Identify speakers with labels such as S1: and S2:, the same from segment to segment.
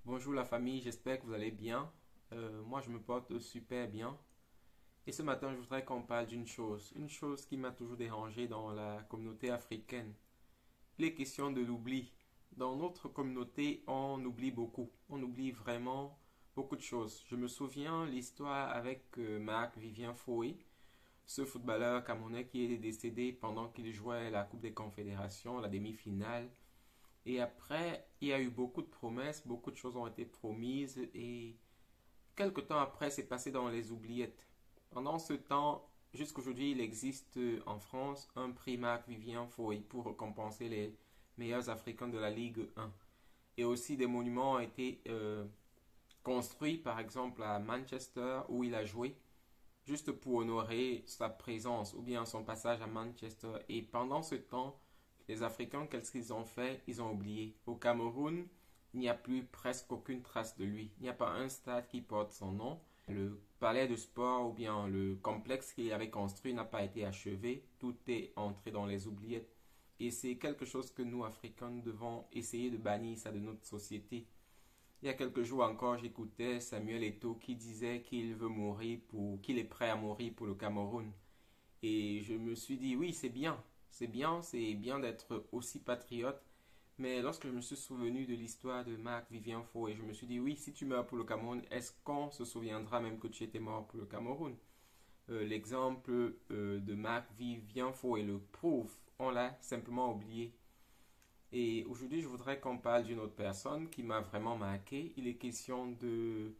S1: Bonjour la famille, j'espère que vous allez bien. Moi je me porte super bien. Et ce matin je voudrais qu'on parle une chose qui m'a toujours dérangé dans la communauté africaine. Les questions de l'oubli. Dans notre communauté, on oublie beaucoup. On oublie vraiment beaucoup de choses. Je me souviens l'histoire avec Marc-Vivien Foé, ce footballeur camerounais qui est décédé pendant qu'il jouait la Coupe des Confédérations, la demi-finale. Et après, il y a eu beaucoup de promesses, beaucoup de choses ont été promises et quelque temps après, c'est passé dans les oubliettes. Pendant ce temps, jusqu'aujourd'hui, il existe en France un prix Marc-Vivien Foy pour récompenser les meilleurs Africains de la Ligue 1. Et aussi des monuments ont été construits, par exemple à Manchester où il a joué, juste pour honorer sa présence ou bien son passage à Manchester. Et pendant ce temps, les Africains, qu'est-ce qu'ils ont fait? Ils ont oublié. Au Cameroun, il n'y a plus presque aucune trace de lui. Il n'y a pas un stade qui porte son nom. Le palais de sport ou bien le complexe qu'il avait construit n'a pas été achevé. Tout est entré dans les oubliettes. Et c'est quelque chose que nous, Africains, devons essayer de bannir ça de notre société. Il y a quelques jours encore, j'écoutais Samuel Eto'o qui disait qu'il veut mourir qu'il est prêt à mourir pour le Cameroun. Et je me suis dit, oui, c'est bien d'être aussi patriote. Mais lorsque je me suis souvenu de l'histoire de Marc-Vivien Faux, et je me suis dit, oui, si tu meurs pour le Cameroun, est-ce qu'on se souviendra même que tu étais mort pour le Cameroun? L'exemple de Marc-Vivien Faux et le prouve, on l'a simplement oublié. Et aujourd'hui, je voudrais qu'on parle d'une autre personne qui m'a vraiment marqué. Il est question de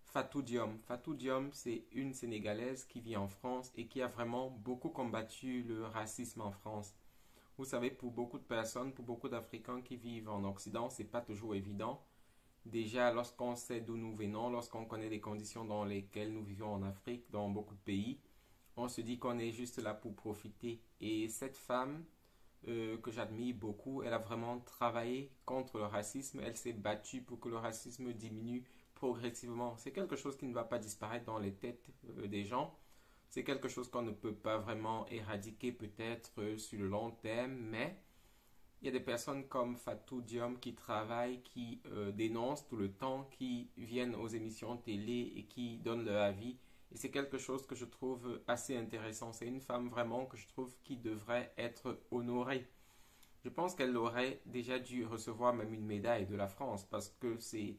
S1: Fatou Diom. Fatou Diom, c'est une Sénégalaise qui vit en France et qui a vraiment beaucoup combattu le racisme en France. Vous savez, pour beaucoup de personnes, pour beaucoup d'Africains qui vivent en Occident, c'est pas toujours évident. Déjà, lorsqu'on sait d'où nous venons, lorsqu'on connaît les conditions dans lesquelles nous vivons en Afrique, dans beaucoup de pays, on se dit qu'on est juste là pour profiter. Et cette femme, que j'admire beaucoup, elle a vraiment travaillé contre le racisme. Elle s'est battue pour que le racisme diminue progressivement. C'est quelque chose qui ne va pas disparaître dans les têtes des gens. C'est quelque chose qu'on ne peut pas vraiment éradiquer peut-être sur le long terme, mais il y a des personnes comme Fatou Diom qui travaillent, qui dénoncent tout le temps, qui viennent aux émissions télé et qui donnent leur avis. Et c'est quelque chose que je trouve assez intéressant. C'est une femme vraiment que je trouve qui devrait être honorée. Je pense qu'elle aurait déjà dû recevoir même une médaille de la France parce que c'est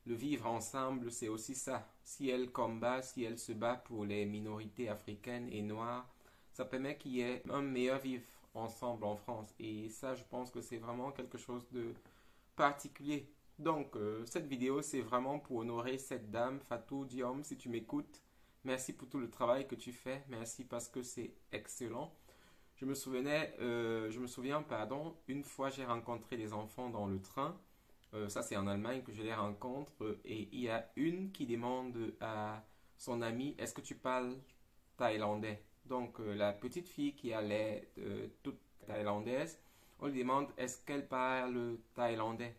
S1: le vivre ensemble, c'est aussi ça. Si elle combat, si elle se bat pour les minorités africaines et noires, ça permet qu'il y ait un meilleur vivre ensemble en France. Et ça, je pense que c'est vraiment quelque chose de particulier. Donc, cette vidéo, c'est vraiment pour honorer cette dame, Fatou Diom, si tu m'écoutes. Merci pour tout le travail que tu fais. Merci parce que c'est excellent. Je me souviens, pardon, une fois j'ai rencontré des enfants dans le train. Ça, c'est en Allemagne que je les rencontre. Et il y a une qui demande à son ami, est-ce que tu parles thaïlandais? Donc, la petite fille qui a l'air toute thaïlandaise, on lui demande, est-ce qu'elle parle thaïlandais?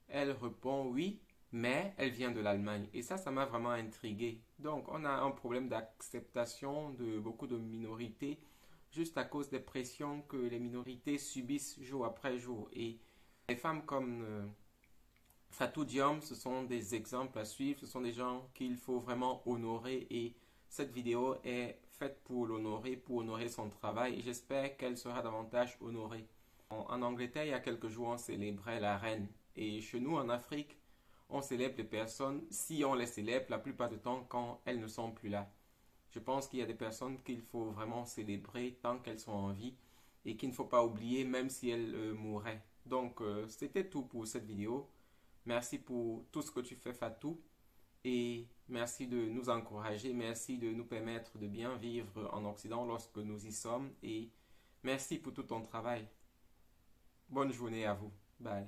S1: Elle répond oui, mais elle vient de l'Allemagne. Et ça m'a vraiment intrigué. Donc, on a un problème d'acceptation de beaucoup de minorités juste à cause des pressions que les minorités subissent jour après jour. Et les femmes comme Fatou Diom, ce sont des exemples à suivre, ce sont des gens qu'il faut vraiment honorer et cette vidéo est faite pour l'honorer, pour honorer son travail et j'espère qu'elle sera davantage honorée. En Angleterre, il y a quelques jours, on célébrait la reine et chez nous en Afrique, on célèbre les personnes, si on les célèbre la plupart du temps quand elles ne sont plus là. Je pense qu'il y a des personnes qu'il faut vraiment célébrer tant qu'elles sont en vie et qu'il ne faut pas oublier même si elles mourraient. Donc, c'était tout pour cette vidéo. Merci pour tout ce que tu fais, Fatou. Et merci de nous encourager. Merci de nous permettre de bien vivre en Occident lorsque nous y sommes. Et merci pour tout ton travail. Bonne journée à vous. Bye.